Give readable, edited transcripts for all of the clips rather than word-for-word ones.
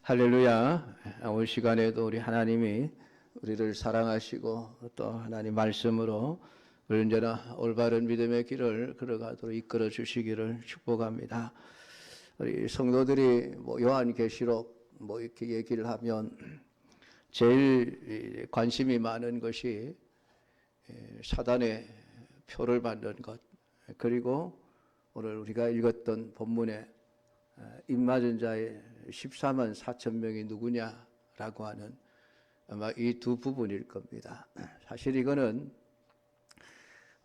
할렐루야. 오늘 시간에도 우리 하나님이 우리를 사랑하시고 또 하나님 말씀으로 언제나 올바른 믿음의 길을 걸어가도록 이끌어 주시기를 축복합니다. 우리 성도들이 요한계시록 이렇게 얘기를 하면 제일 관심이 많은 것이 사단의 표를 받는 것, 그리고 오늘 우리가 읽었던 본문에 입맞은 자의 14만 4천 명이 누구냐라고 하는 아마 이 두 부분일 겁니다. 사실 이거는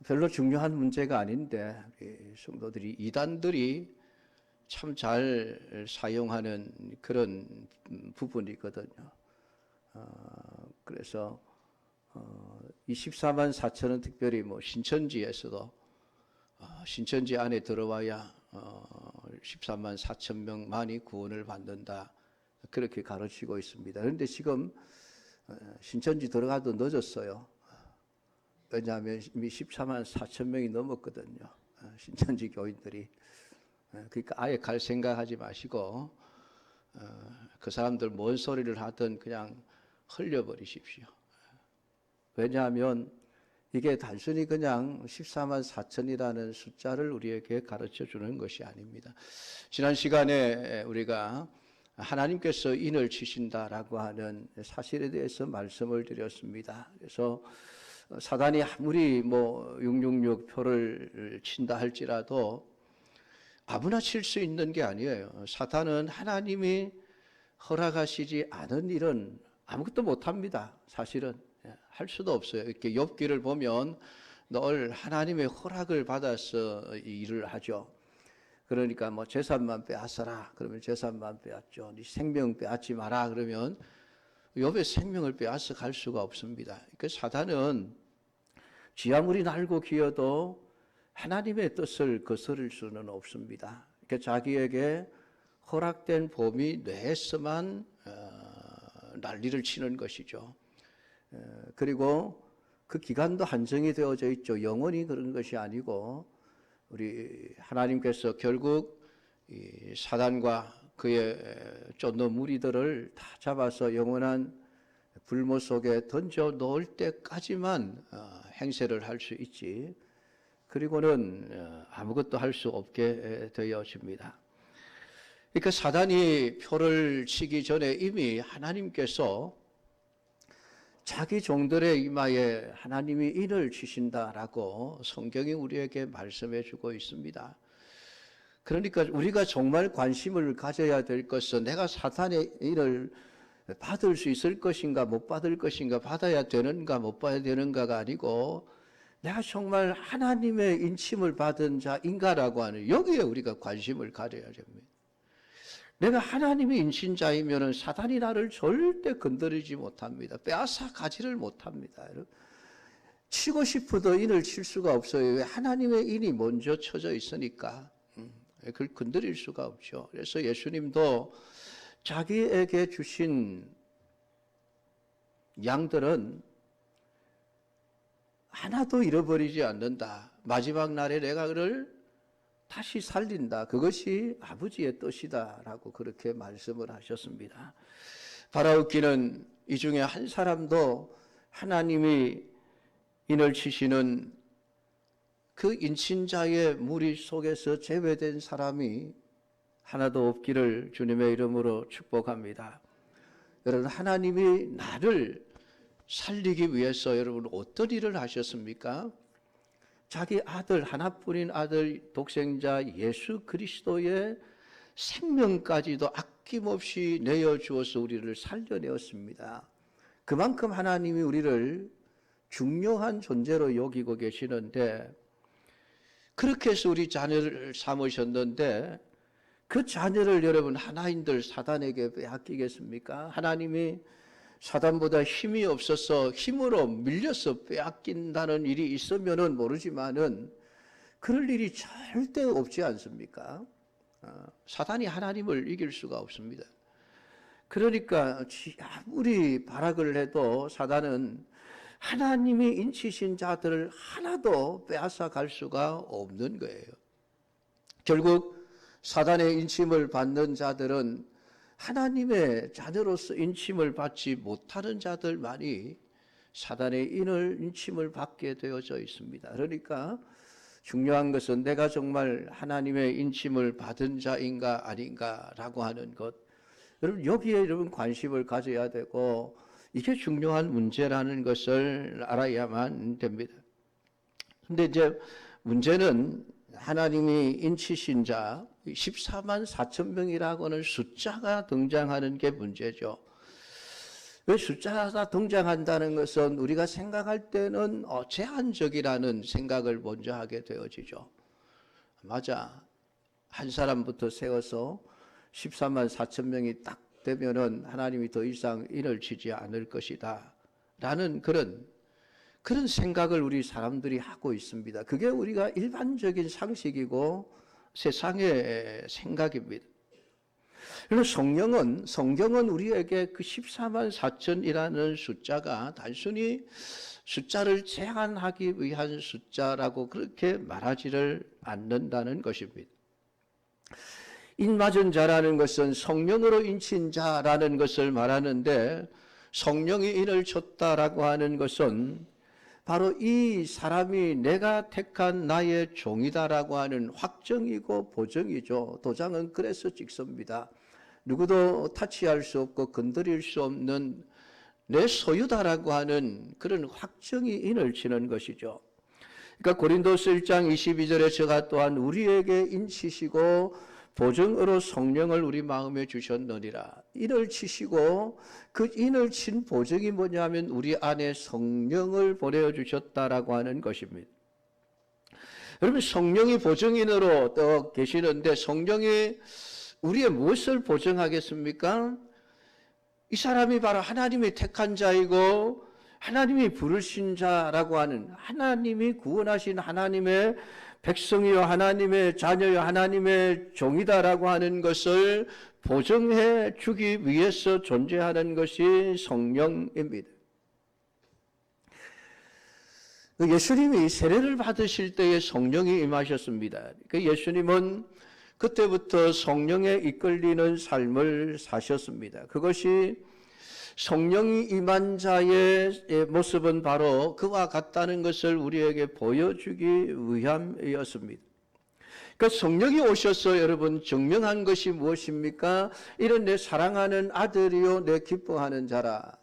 별로 중요한 문제가 아닌데 성도들이 이단들이 참 잘 사용하는 그런 부분이거든요. 그래서 이 14만 4천은 특별히 신천지에서도 신천지 안에 들어와야 14만 4천 명만이 구원을 받는다, 그렇게 가르치고 있습니다. 그런데 지금 신천지 들어가도 늦었어요. 왜냐하면 이미 14만 4천 명이 넘었거든요. 신천지 교인들이. 그러니까 아예 갈 생각하지 마시고 그 사람들 뭔 소리를 하든 그냥 흘려버리십시오. 왜냐하면 이게 단순히 그냥 14만 4천이라는 숫자를 우리에게 가르쳐 주는 것이 아닙니다. 지난 시간에 우리가 하나님께서 인을 치신다라고 하는 사실에 대해서 말씀을 드렸습니다. 그래서 사단이 아무리 666 표를 친다 할지라도 아무나 칠 수 있는 게 아니에요. 사탄은 하나님이 허락하시지 않은 일은 아무것도 못합니다. 사실은 할 수도 없어요. 이렇게 욥기를 보면 늘 하나님의 허락을 받아서 일을 하죠. 그러니까 재산만 빼앗아라 그러면 재산만 빼앗죠. 네 생명 빼앗지 마라 그러면 욥의 생명을 빼앗아 갈 수가 없습니다. 그 사단은 지 아무리 날고 기어도 하나님의 뜻을 거스를 수는 없습니다. 그러니까 자기에게 허락된 범위 내에서만 난리를 치는 것이죠. 그리고 그 기간도 한정이 되어져 있죠. 영원히 그런 것이 아니고 우리 하나님께서 결국 이 사단과 그의 쫓는 무리들을 다 잡아서 영원한 불모 속에 던져 놓을 때까지만 행세를 할 수 있지, 그리고는 아무것도 할 수 없게 되어집니다. 그러니까 사단이 표를 치기 전에 이미 하나님께서 자기 종들의 이마에 하나님이 인을 치신다라고 성경이 우리에게 말씀해 주고 있습니다. 그러니까 우리가 정말 관심을 가져야 될 것은 내가 사탄의 인을 받을 수 있을 것인가 못 받을 것인가, 받아야 되는가 못 받아야 되는가가 아니고 내가 정말 하나님의 인침을 받은 자인가라고 하는 여기에 우리가 관심을 가져야 됩니다. 내가 하나님의 인신자이면 사단이 나를 절대 건드리지 못합니다. 빼앗아 가지를 못합니다. 치고 싶어도 인을 칠 수가 없어요. 왜? 하나님의 인이 먼저 쳐져 있으니까 그걸 건드릴 수가 없죠. 그래서 예수님도 자기에게 주신 양들은 하나도 잃어버리지 않는다. 마지막 날에 내가 그를 다시 살린다. 그것이 아버지의 뜻이다라고 그렇게 말씀을 하셨습니다. 바라옵기는 이 중에 한 사람도 하나님이 인을 치시는 그 인친자의 무리 속에서 제외된 사람이 하나도 없기를 주님의 이름으로 축복합니다. 여러분, 하나님이 나를 살리기 위해서 여러분 어떤 일을 하셨습니까? 자기 아들, 하나뿐인 아들 독생자 예수 그리스도의 생명까지도 아낌없이 내어주어서 우리를 살려내었습니다. 그만큼 하나님이 우리를 중요한 존재로 여기고 계시는데, 그렇게 해서 우리 자녀를 삼으셨는데 그 자녀를 여러분 하나인들 사단에게 빼앗기겠습니까? 하나님이 사단보다 힘이 없어서 힘으로 밀려서 빼앗긴다는 일이 있으면은 모르지만은 그럴 일이 절대 없지 않습니까? 사단이 하나님을 이길 수가 없습니다. 그러니까 아무리 발악을 해도 사단은 하나님이 인치신 자들을 하나도 빼앗아 갈 수가 없는 거예요. 결국 사단의 인침을 받는 자들은 하나님의 자녀로서 인침을 받지 못하는 자들만이 사단의 인침을 받게 되어져 있습니다. 그러니까 중요한 것은 내가 정말 하나님의 인침을 받은 자인가 아닌가라고 하는 것. 여러분 여기에 여러분 관심을 가져야 되고 이게 중요한 문제라는 것을 알아야만 됩니다. 근데 이제 문제는 하나님이 인치신 자 14만 4천 명이라고 하는 숫자가 등장하는 게 문제죠. 왜 숫자가 등장한다는 것은 우리가 생각할 때는 제한적이라는 생각을 먼저 하게 되어지죠. 맞아. 한 사람부터 세워서 14만 4천 명이 딱 되면은 하나님이 더 이상 인을 치지 않을 것이다. 라는 그런 생각을 우리 사람들이 하고 있습니다. 그게 우리가 일반적인 상식이고 세상의 생각입니다. 그리고 성경은 우리에게 그 14만 4천이라는 숫자가 단순히 숫자를 제한하기 위한 숫자라고 그렇게 말하지를 않는다는 것입니다. 인맞은 자라는 것은 성령으로 인친 자라는 것을 말하는데 성령이 인을 쳤다라고 하는 것은 바로 이 사람이 내가 택한 나의 종이다라고 하는 확정이고 보증이죠. 도장은 그래서 찍습니다. 누구도 타치할 수 없고 건드릴 수 없는 내 소유다라고 하는 그런 확정이 인을 치는 것이죠. 그러니까 고린도서 1장 22절에 저가 또한 우리에게 인치시고 보증으로 성령을 우리 마음에 주셨느니라. 인을 치시고 그 인을 친 보증이 뭐냐면 우리 안에 성령을 보내주셨다라고 하는 것입니다. 여러분 성령이 보증인으로 또 계시는데 성령이 우리의 무엇을 보증하겠습니까? 이 사람이 바로 하나님이 택한 자이고 하나님이 부르신 자라고 하는 하나님이 구원하신 하나님의 백성이요 하나님의 자녀요 하나님의 종이다라고 하는 것을 보증해 주기 위해서 존재하는 것이 성령입니다. 예수님이 세례를 받으실 때에 성령이 임하셨습니다. 예수님은 그때부터 성령에 이끌리는 삶을 사셨습니다. 그것이 성령이 임한 자의 모습은 바로 그와 같다는 것을 우리에게 보여주기 위함이었습니다. 그러니까 성령이 오셔서 여러분 증명한 것이 무엇입니까? 이런 내 사랑하는 아들이요 내 기뻐하는 자라.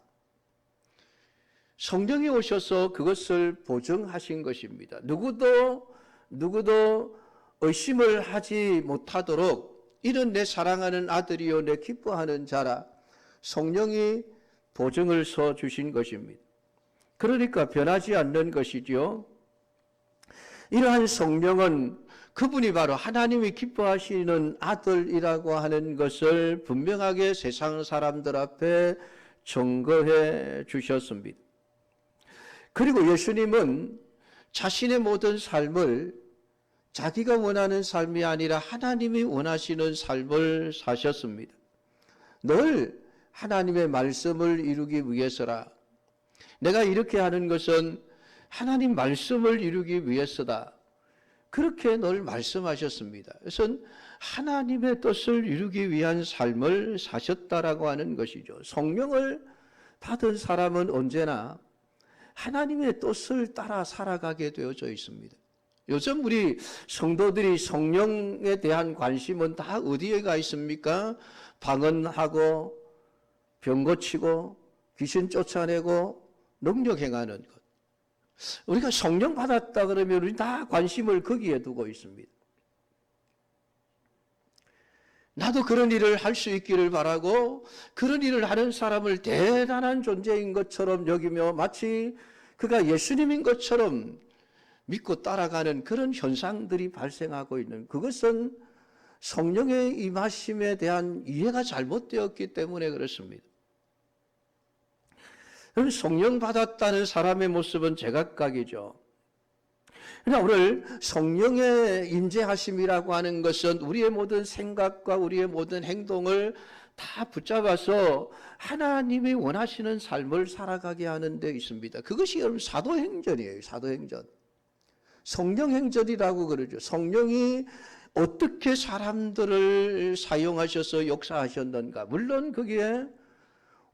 성령이 오셔서 그것을 보증하신 것입니다. 누구도 의심을 하지 못하도록 이런 내 사랑하는 아들이요 내 기뻐하는 자라. 성령이 보증을 서 주신 것입니다. 그러니까 변하지 않는 것이죠. 이러한 성령은 그분이 바로 하나님이 기뻐하시는 아들이라고 하는 것을 분명하게 세상 사람들 앞에 증거해 주셨습니다. 그리고 예수님은 자신의 모든 삶을 자기가 원하는 삶이 아니라 하나님이 원하시는 삶을 사셨습니다. 늘 하나님의 말씀을 이루기 위해서라. 내가 이렇게 하는 것은 하나님 말씀을 이루기 위해서다. 그렇게 늘 말씀하셨습니다. 그래서 하나님의 뜻을 이루기 위한 삶을 사셨다라고 하는 것이죠. 성령을 받은 사람은 언제나 하나님의 뜻을 따라 살아가게 되어져 있습니다. 요즘 우리 성도들이 성령에 대한 관심은 다 어디에 가 있습니까? 방언하고 병 고치고 귀신 쫓아내고 능력 행하는 것. 우리가 성령 받았다 그러면 우리 다 관심을 거기에 두고 있습니다. 나도 그런 일을 할 수 있기를 바라고 그런 일을 하는 사람을 대단한 존재인 것처럼 여기며 마치 그가 예수님인 것처럼 믿고 따라가는 그런 현상들이 발생하고 있는 그것은 성령의 임하심에 대한 이해가 잘못되었기 때문에 그렇습니다. 그럼 성령 받았다는 사람의 모습은 제각각이죠. 그러나 오늘 성령의 임재하심이라고 하는 것은 우리의 모든 생각과 우리의 모든 행동을 다 붙잡아서 하나님이 원하시는 삶을 살아가게 하는 데 있습니다. 그것이 여러분 사도행전이에요. 사도행전. 성령행전이라고 그러죠. 성령이 어떻게 사람들을 사용하셔서 역사하셨는가. 물론 거기에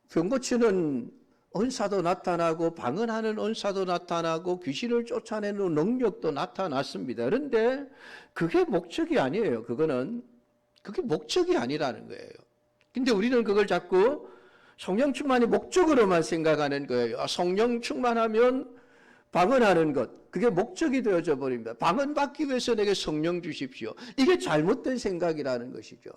병 고치는 은사도 나타나고 방언하는 은사도 나타나고 귀신을 쫓아내는 능력도 나타났습니다. 그런데 그게 목적이 아니에요. 그게 목적이 아니라는 거예요. 근데 우리는 그걸 자꾸 성령 충만이 목적으로만 생각하는 거예요. 성령 충만하면 방언하는 것, 그게 목적이 되어져 버립니다. 방언 받기 위해서 내게 성령 주십시오. 이게 잘못된 생각이라는 것이죠.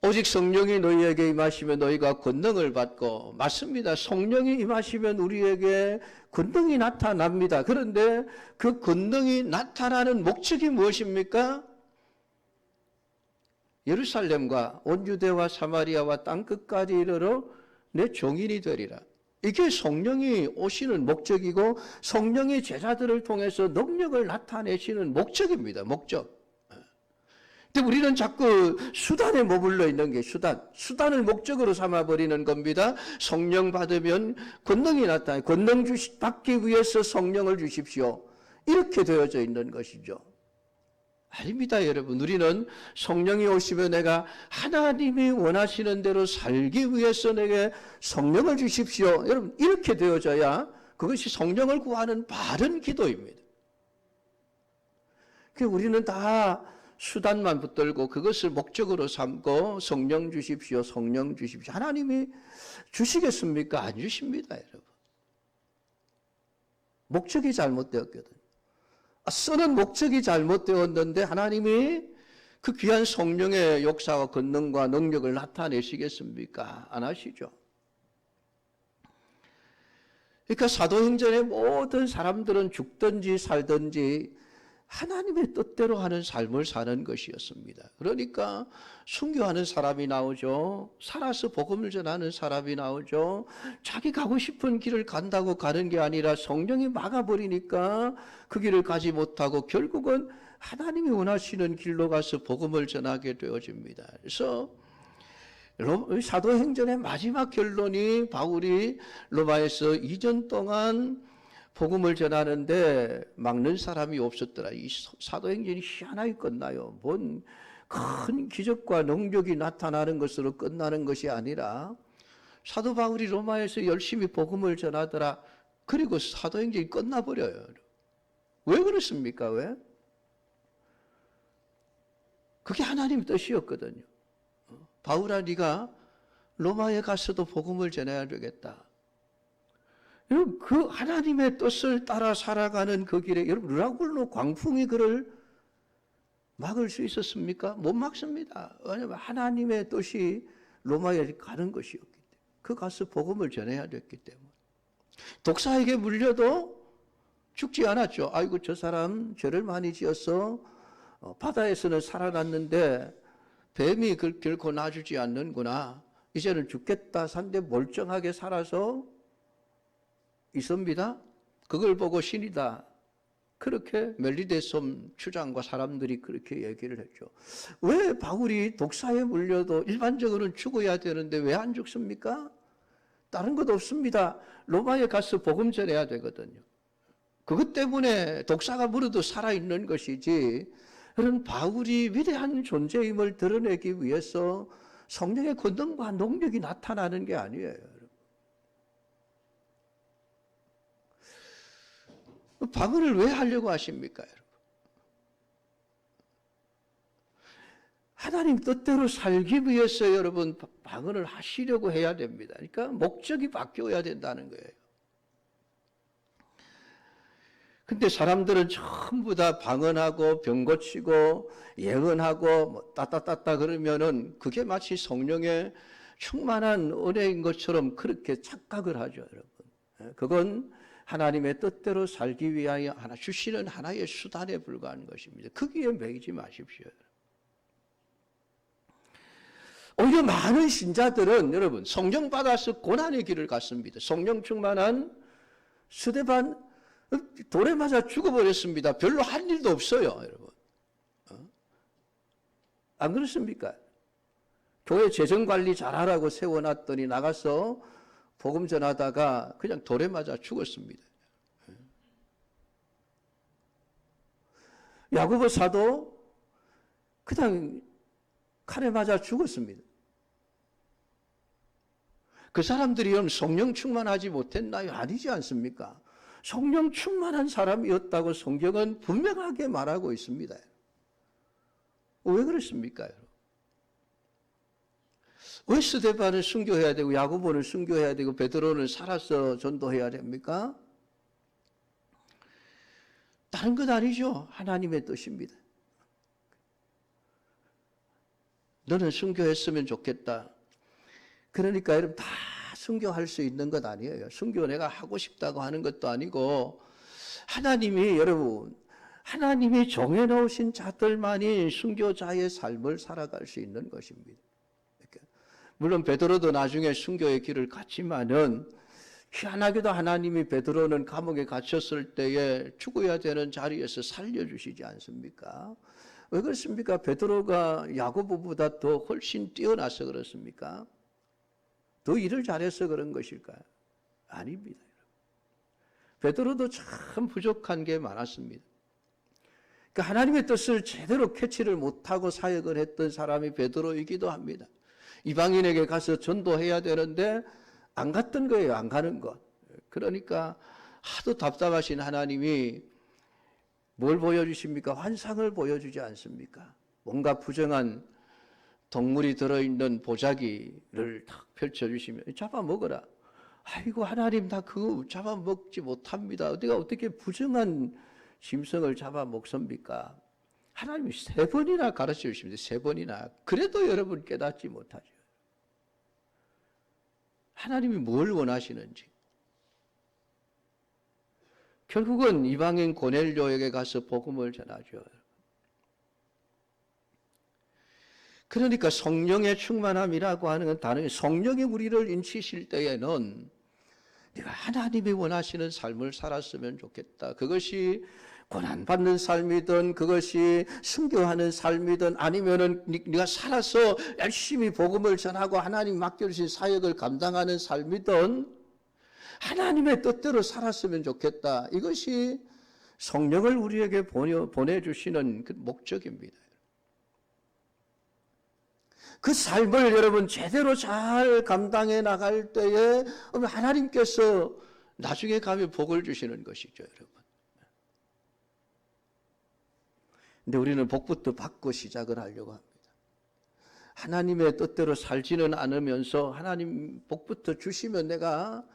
오직 성령이 너희에게 임하시면 너희가 권능을 받고, 맞습니다. 성령이 임하시면 우리에게 권능이 나타납니다. 그런데 그 권능이 나타나는 목적이 무엇입니까? 예루살렘과 온 유대와 사마리아와 땅끝까지 이르러 내 종인이 되리라. 이게 성령이 오시는 목적이고 성령이 제자들을 통해서 능력을 나타내시는 목적입니다. 목적. 근데 우리는 자꾸 수단에 머물러 있는 게 수단을 목적으로 삼아버리는 겁니다. 성령 받으면 권능이 나타나요. 권능 받기 위해서 성령을 주십시오. 이렇게 되어져 있는 것이죠. 아닙니다, 여러분. 우리는 성령이 오시면 내가 하나님이 원하시는 대로 살기 위해서 내게 성령을 주십시오. 여러분, 이렇게 되어져야 그것이 성령을 구하는 바른 기도입니다. 우리는 다 수단만 붙들고 그것을 목적으로 삼고 성령 주십시오, 성령 주십시오. 하나님이 주시겠습니까? 안 주십니다, 여러분. 목적이 잘못되었거든요. 쓰는 목적이 잘못되었는데 하나님이 그 귀한 성령의 역사와 권능과 능력을 나타내시겠습니까? 안 하시죠. 그러니까 사도행전의 모든 사람들은 죽든지 살든지 하나님의 뜻대로 하는 삶을 사는 것이었습니다. 그러니까 순교하는 사람이 나오죠. 살아서 복음을 전하는 사람이 나오죠. 자기 가고 싶은 길을 간다고 가는 게 아니라 성령이 막아버리니까 그 길을 가지 못하고 결국은 하나님이 원하시는 길로 가서 복음을 전하게 되어집니다. 그래서 사도행전의 마지막 결론이 바울이 로마에서 2년 동안 복음을 전하는데 막는 사람이 없었더라. 이 사도행전이 희한하게 끝나요. 뭔 큰 기적과 능력이 나타나는 것으로 끝나는 것이 아니라 사도 바울이 로마에서 열심히 복음을 전하더라. 그리고 사도행전이 끝나버려요. 왜 그렇습니까? 왜? 그게 하나님 뜻이었거든요. 바울아, 네가 로마에 가서도 복음을 전해야 되겠다. 여러분, 그 하나님의 뜻을 따라 살아가는 그 길에 여러분 르라굴로 광풍이 그를 막을 수 있었습니까? 못 막습니다. 왜냐하면 하나님의 뜻이 로마에 가는 것이었기 때문에. 그 가서 복음을 전해야 됐기 때문에. 독사에게 물려도 죽지 않았죠. 아이고, 저 사람 죄를 많이 지어서 바다에서는 살아났는데 뱀이 결코 놔주지 않는구나. 이제는 죽겠다 산데 멀쩡하게 살아서 있습니다. 그걸 보고 신이다. 그렇게 멜리데섬 추장과 사람들이 그렇게 얘기를 했죠. 왜 바울이 독사에 물려도 일반적으로는 죽어야 되는데 왜 안 죽습니까? 다른 것 없습니다. 로마에 가서 복음 전해야 되거든요. 그것 때문에 독사가 물어도 살아있는 것이지, 그런 바울이 위대한 존재임을 드러내기 위해서 성령의 권능과 능력이 나타나는 게 아니에요. 방언을 왜 하려고 하십니까, 여러분? 하나님 뜻대로 살기 위해서 여러분 방언을 하시려고 해야 됩니다. 그러니까 목적이 바뀌어야 된다는 거예요. 근데 사람들은 전부 다 방언하고 병 고치고 예언하고 뭐 따따따따 그러면은 그게 마치 성령의 충만한 은혜인 것처럼 그렇게 착각을 하죠, 여러분. 그건 하나님의 뜻대로 살기 위하여 주시는 하나의 수단에 불과한 것입니다. 거기에 매이지 마십시오. 오히려 많은 신자들은 여러분 성령 받아서 고난의 길을 갔습니다. 성령 충만한 스데반 돌에 맞아 죽어버렸습니다. 별로 할 일도 없어요, 여러분. 안 그렇습니까? 교회 재정관리 잘하라고 세워놨더니 나가서 복음 전하다가 그냥 돌에 맞아 죽었습니다. 야고보 사도 그냥 칼에 맞아 죽었습니다. 그 사람들이 그럼 성령 충만하지 못했나요? 아니지 않습니까? 성령 충만한 사람이었다고 성경은 분명하게 말하고 있습니다. 왜 그렇습니까? 왜 스데반을 순교해야 되고 야고보를 순교해야 되고 베드로는 살아서 전도해야 됩니까? 다른 것 아니죠. 하나님의 뜻입니다. 너는 순교했으면 좋겠다. 그러니까 여러분 다 순교할 수 있는 것 아니에요. 순교 내가 하고 싶다고 하는 것도 아니고 하나님이 여러분 하나님이 정해놓으신 자들만이 순교자의 삶을 살아갈 수 있는 것입니다. 물론 베드로도 나중에 순교의 길을 갔지만은 희한하게도 하나님이 베드로는 감옥에 갇혔을 때에 죽어야 되는 자리에서 살려주시지 않습니까? 왜 그렇습니까? 베드로가 야고보보다 더 훨씬 뛰어나서 그렇습니까? 더 일을 잘해서 그런 것일까요? 아닙니다. 베드로도 참 부족한 게 많았습니다. 그러니까 하나님의 뜻을 제대로 캐치를 못하고 사역을 했던 사람이 베드로이기도 합니다. 이방인에게 가서 전도해야 되는데 안 갔던 거예요. 안 가는 것. 그러니까 하도 답답하신 하나님이 뭘 보여주십니까? 환상을 보여주지 않습니까? 뭔가 부정한 동물이 들어있는 보자기를 탁 펼쳐주시면 잡아먹어라. 아이고 하나님 나 그거 잡아먹지 못합니다. 내가 어떻게 부정한 짐승을 잡아먹습니까? 하나님이 3번이나 가르쳐 주십니다. 3번이나. 그래도 여러분 깨닫지 못하죠. 하나님이 뭘 원하시는지. 결국은 이방인 고넬료에게 가서 복음을 전하죠. 그러니까 성령의 충만함이라고 하는 건 다른 성령이 우리를 인치실 때에는 네가 하나님이 원하시는 삶을 살았으면 좋겠다. 그것이 고난받는 삶이든 그것이 순교하는 삶이든 아니면은 네가 살아서 열심히 복음을 전하고 하나님 맡겨주신 사역을 감당하는 삶이든 하나님의 뜻대로 살았으면 좋겠다. 이것이 성령을 우리에게 보내주시는 그 목적입니다. 그 삶을 여러분 제대로 잘 감당해 나갈 때에 하나님께서 나중에 가면 복을 주시는 것이죠, 여러분. 근데 우리는 복부터 받고 시작을 하려고 합니다. 하나님의 뜻대로 살지는 않으면서 하나님 복부터 주시면 내가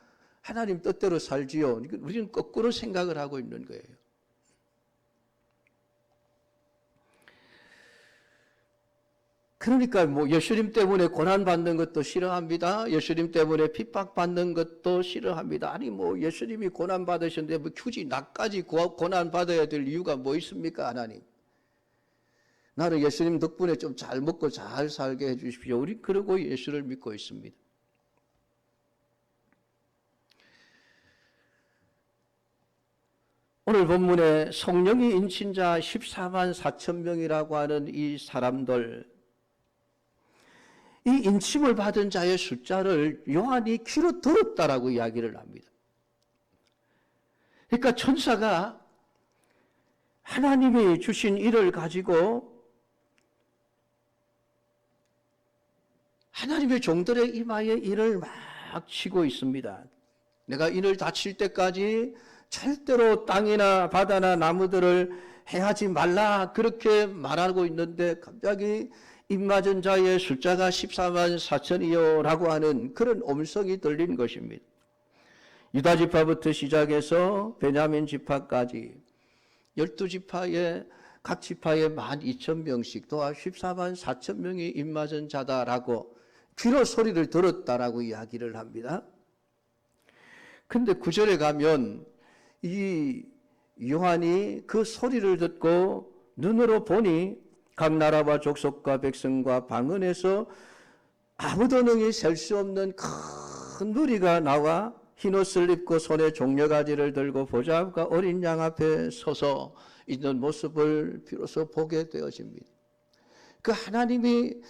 하나님 뜻대로 살지요. 우리는 거꾸로 생각을 하고 있는 거예요. 그러니까 뭐 예수님 때문에 고난받는 것도 싫어합니다. 예수님 때문에 핍박받는 것도 싫어합니다. 아니 뭐 예수님이 고난받으셨는데 뭐 굳이 나까지 고난받아야 될 이유가 뭐 있습니까? 하나님. 나는 예수님 덕분에 좀 잘 먹고 잘 살게 해주십시오. 우리 그러고 예수를 믿고 있습니다. 오늘 본문에 성령이 인친 자 14만 4천 명이라고 하는 이 사람들, 이 인침을 받은 자의 숫자를 요한이 귀로 들었다라고 이야기를 합니다. 그러니까 천사가 하나님이 주신 일을 가지고 하나님의 종들의 이마에 일을 막 치고 있습니다. 내가 이를 다칠 때까지 절대로 땅이나 바다나 나무들을 해하지 말라 그렇게 말하고 있는데 갑자기 입맞은 자의 숫자가 14만 4천이요 라고 하는 그런 음성이 들린 것입니다. 유다 지파부터 시작해서 베냐민 지파까지 12지파의 각 지파에 12,000명씩 또한 14만 4천 명이 입맞은 자다라고 귀로 소리를 들었다라고 이야기를 합니다. 근데 9절에 가면 이 요한이 그 소리를 듣고 눈으로 보니 각 나라와 족속과 백성과 방언에서 아무도 능히 셀 수 없는 큰 무리가 나와 흰옷을 입고 손에 종려가지를 들고 보좌과 어린 양 앞에 서서 있는 모습을 비로소 보게 되어집니다. 그 하나님의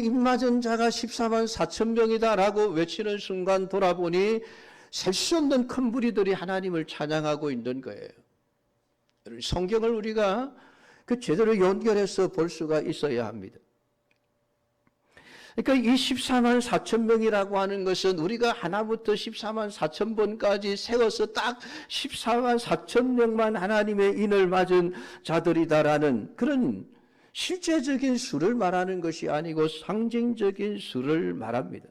입맞은 자가 14만 4천 명이다라고 외치는 순간 돌아보니 셀 수 없는 큰 무리들이 하나님을 찬양하고 있는 거예요. 성경을 우리가 그 제대로 연결해서 볼 수가 있어야 합니다. 그러니까 이 14만 4천 명이라고 하는 것은 우리가 하나부터 14만 4천 번까지 세워서 딱 14만 4천 명만 하나님의 인을 맞은 자들이다라는 그런 실제적인 수를 말하는 것이 아니고 상징적인 수를 말합니다.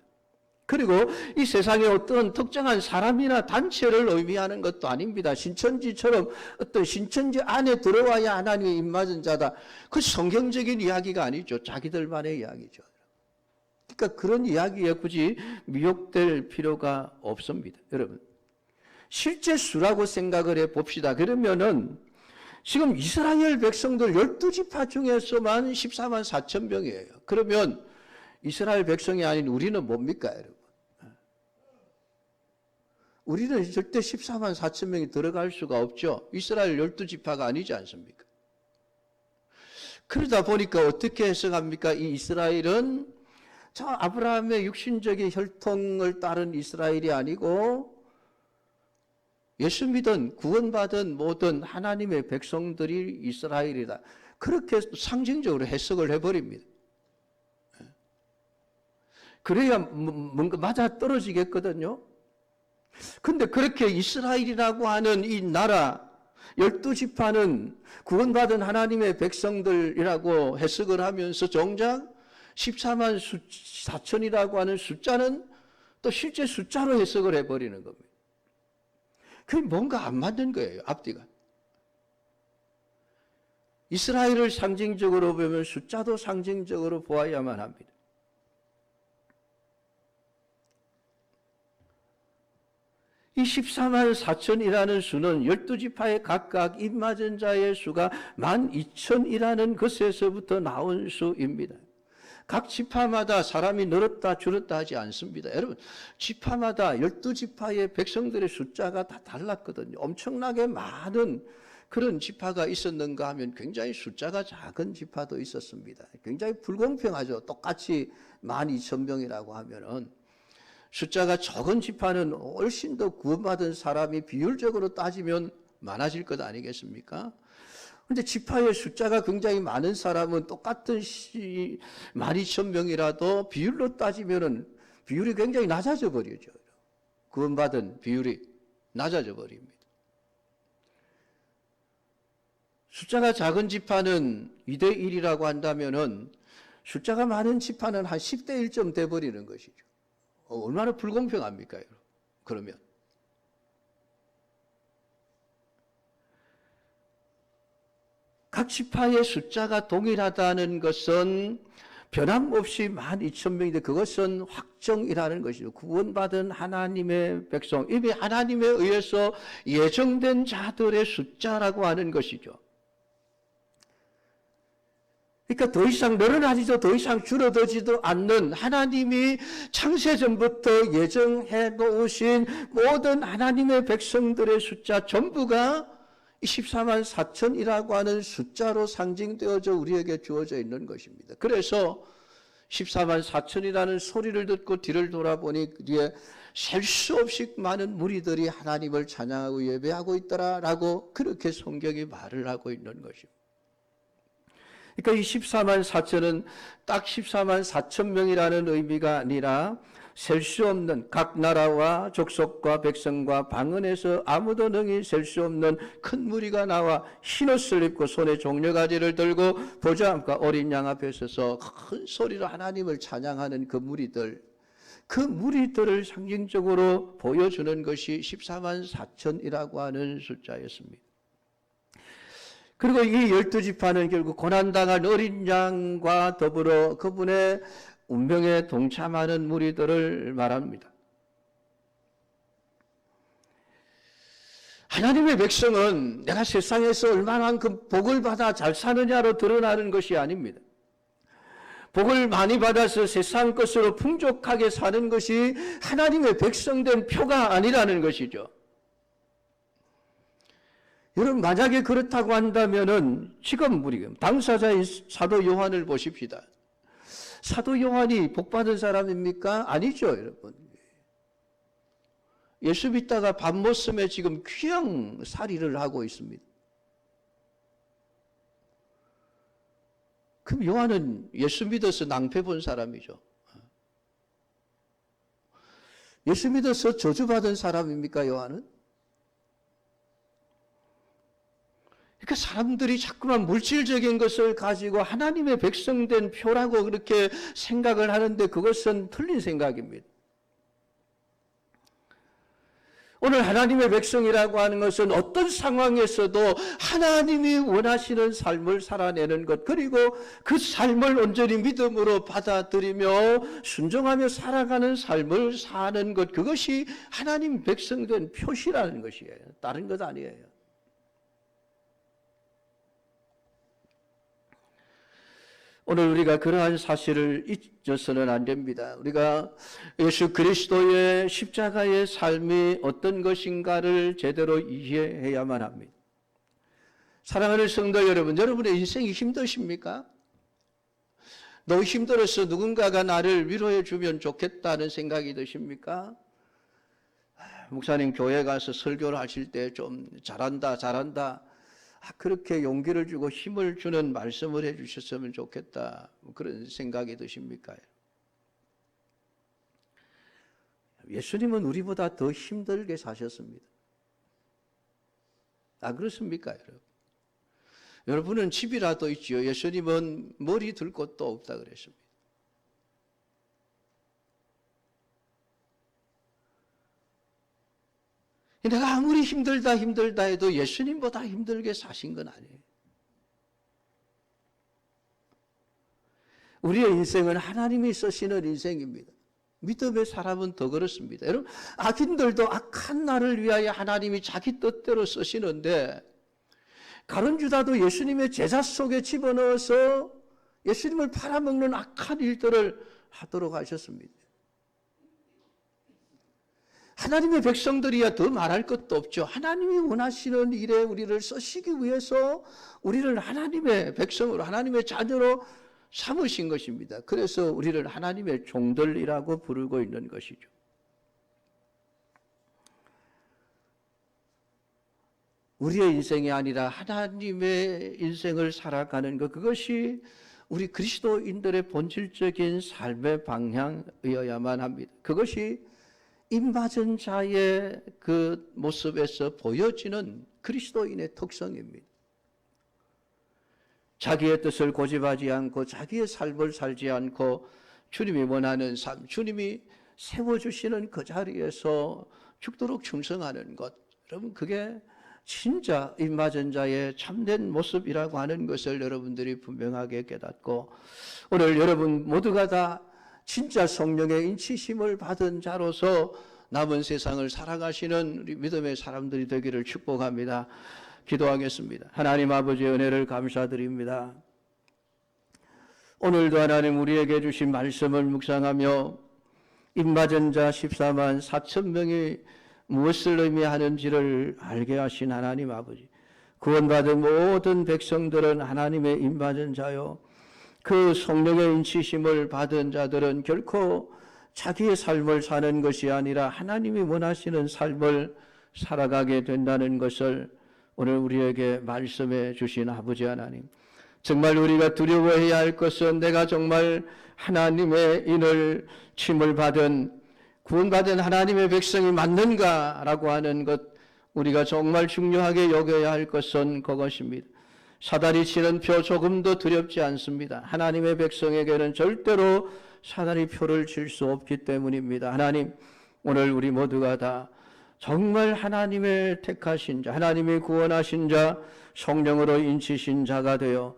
그리고 이 세상에 어떤 특정한 사람이나 단체를 의미하는 것도 아닙니다. 신천지처럼 어떤 신천지 안에 들어와야 하나님의 입맞은 자다. 그 성경적인 이야기가 아니죠. 자기들만의 이야기죠. 그러니까 그런 이야기에 굳이 미혹될 필요가 없습니다. 여러분, 실제 수라고 생각을 해봅시다. 그러면은 지금 이스라엘 백성들 12지파 중에서만 14만 4천 명이에요. 그러면 이스라엘 백성이 아닌 우리는 뭡니까, 여러분? 우리는 절대 14만 4천 명이 들어갈 수가 없죠. 이스라엘 12지파가 아니지 않습니까? 그러다 보니까 어떻게 해석합니까? 이 이스라엘은 저 아브라함의 육신적인 혈통을 따른 이스라엘이 아니고 예수 믿은 구원받은 모든 하나님의 백성들이 이스라엘이다. 그렇게 상징적으로 해석을 해버립니다. 그래야 뭔가 맞아 떨어지겠거든요. 근데 그렇게 이스라엘이라고 하는 이 나라 12지파는 구원받은 하나님의 백성들이라고 해석을 하면서 정작 14만 4천이라고 하는 숫자는 또 실제 숫자로 해석을 해버리는 겁니다. 그게 뭔가 안 맞는 거예요, 앞뒤가. 이스라엘을 상징적으로 보면 숫자도 상징적으로 보아야만 합니다. 이 14만 4천이라는 수는 12지파에 각각 입맞은 자의 수가 12,000이라는 것에서부터 나온 수입니다. 각 지파마다 사람이 늘었다 줄었다 하지 않습니다. 여러분, 지파마다 12지파의 백성들의 숫자가 다 달랐거든요. 엄청나게 많은 그런 지파가 있었는가 하면 굉장히 숫자가 작은 지파도 있었습니다. 굉장히 불공평하죠. 똑같이 12,000명이라고 하면은 숫자가 적은 지파는 훨씬 더 구원받은 사람이 비율적으로 따지면 많아질 것 아니겠습니까? 그런데 지파의 숫자가 굉장히 많은 사람은 똑같은 12,000명이라도 비율로 따지면은 비율이 굉장히 낮아져 버리죠. 구원받은 비율이 낮아져 버립니다. 숫자가 작은 지파는 2대 1이라고 한다면은 숫자가 많은 지파는 한 10대 1점 돼 버리는 것이죠. 얼마나 불공평합니까, 여러분? 그러면 각 지파의 숫자가 동일하다는 것은 변함없이 12,000명인데 그것은 확정이라는 것이죠. 구원받은 하나님의 백성, 이미 하나님에 의해서 예정된 자들의 숫자라고 하는 것이죠. 그러니까 더 이상 늘어나지도 더 이상 줄어들지도 않는 하나님이 창세전부터 예정해 놓으신 모든 하나님의 백성들의 숫자 전부가 14만 4천이라고 하는 숫자로 상징되어져 우리에게 주어져 있는 것입니다. 그래서 14만 4천이라는 소리를 듣고 뒤를 돌아보니 뒤에 셀 수 없이 많은 무리들이 하나님을 찬양하고 예배하고 있더라라고 그렇게 성경이 말을 하고 있는 것입니다. 그러니까 이 14만 4천은 딱 14만 4천 명이라는 의미가 아니라 셀 수 없는 각 나라와 족속과 백성과 방언에서 아무도 능히 셀 수 없는 큰 무리가 나와 흰옷을 입고 손에 종려가지를 들고 보좌 앞과 어린 양 앞에 서서 큰 소리로 하나님을 찬양하는 그 무리들, 그 무리들을 상징적으로 보여주는 것이 14만 4천이라고 하는 숫자였습니다. 그리고 이 12지파는 결국 고난당한 어린 양과 더불어 그분의 운명에 동참하는 무리들을 말합니다. 하나님의 백성은 내가 세상에서 얼마만큼 복을 받아 잘 사느냐로 드러나는 것이 아닙니다. 복을 많이 받아서 세상 것으로 풍족하게 사는 것이 하나님의 백성된 표가 아니라는 것이죠. 여러분, 만약에 그렇다고 한다면은 지금 우리 당사자인 사도 요한을 보십시다. 사도 요한이 복받은 사람입니까? 아니죠, 여러분. 예수 믿다가 밥 못 쓰며 지금 귀양살이를 하고 있습니다. 그럼 요한은 예수 믿어서 낭패 본 사람이죠. 예수 믿어서 저주받은 사람입니까, 요한은? 그러니까 사람들이 자꾸만 물질적인 것을 가지고 하나님의 백성된 표라고 그렇게 생각을 하는데 그것은 틀린 생각입니다. 오늘 하나님의 백성이라고 하는 것은 어떤 상황에서도 하나님이 원하시는 삶을 살아내는 것, 그리고 그 삶을 온전히 믿음으로 받아들이며 순종하며 살아가는 삶을 사는 것, 그것이 하나님 백성된 표시라는 것이에요. 다른 것 아니에요. 오늘 우리가 그러한 사실을 잊어서는 안 됩니다. 우리가 예수 그리스도의 십자가의 삶이 어떤 것인가를 제대로 이해해야만 합니다. 사랑하는 성도 여러분, 여러분의 인생이 힘드십니까? 너무 힘들어서 누군가가 나를 위로해 주면 좋겠다는 생각이 드십니까? 목사님 교회 가서 설교를 하실 때 좀 잘한다. 그렇게 용기를 주고 힘을 주는 말씀을 해주셨으면 좋겠다, 그런 생각이 드십니까? 예수님은 우리보다 더 힘들게 사셨습니다. 그렇습니까, 여러분? 여러분은 집이라도 있지요. 예수님은 머리 들 곳도 없다 그랬습니다. 내가 아무리 힘들다 해도 예수님보다 힘들게 사신 건 아니에요. 우리의 인생은 하나님이 쓰시는 인생입니다. 믿음의 사람은 더 그렇습니다. 여러분, 악인들도 악한 나를 위하여 하나님이 자기 뜻대로 쓰시는데, 가룟 유다도 예수님의 제자 속에 집어넣어서 예수님을 팔아먹는 악한 일들을 하도록 하셨습니다. 하나님의 백성들이야 더 말할 것도 없죠. 하나님이 원하시는 일에 우리를 쓰시기 위해서 우리를 하나님의 백성으로, 하나님의 자녀로 삼으신 것입니다. 그래서 우리를 하나님의 종들이라고 부르고 있는 것이죠. 우리의 인생이 아니라 하나님의 인생을 살아가는 것, 그것이 우리 그리스도인들의 본질적인 삶의 방향이어야만 합니다. 그것이 입맞은 자의 그 모습에서 보여지는 그리스도인의 특성입니다. 자기의 뜻을 고집하지 않고 자기의 삶을 살지 않고 주님이 원하는 삶, 주님이 세워주시는 그 자리에서 죽도록 충성하는 것, 여러분, 그게 진짜 입맞은 자의 참된 모습이라고 하는 것을 여러분들이 분명하게 깨닫고, 오늘 여러분 모두가 다 진짜 성령의 인치심을 받은 자로서 남은 세상을 살아가시는 우리 믿음의 사람들이 되기를 축복합니다. 기도하겠습니다. 하나님 아버지의 은혜를 감사드립니다. 오늘도 하나님 우리에게 주신 말씀을 묵상하며 입맞은 자 14만 4천 명이 무엇을 의미하는지를 알게 하신 하나님 아버지, 구원받은 모든 백성들은 하나님의 입맞은 자요, 그 성령의 인치심을 받은 자들은 결코 자기의 삶을 사는 것이 아니라 하나님이 원하시는 삶을 살아가게 된다는 것을 오늘 우리에게 말씀해 주신 아버지 하나님, 정말 우리가 두려워해야 할 것은 내가 정말 하나님의 인을 침을 받은 구원받은 하나님의 백성이 맞는가라고 하는 것, 우리가 정말 중요하게 여겨야 할 것은 그것입니다. 사다리 치는 표 조금도 두렵지 않습니다. 하나님의 백성에게는 절대로 사다리 표를 칠 수 없기 때문입니다. 하나님, 오늘 우리 모두가 다 정말 하나님의 택하신 자, 하나님의 구원하신 자, 성령으로 인치신 자가 되어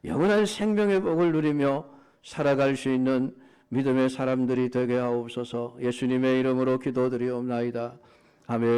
영원한 생명의 복을 누리며 살아갈 수 있는 믿음의 사람들이 되게 하옵소서. 예수님의 이름으로 기도드리옵나이다. 아멘.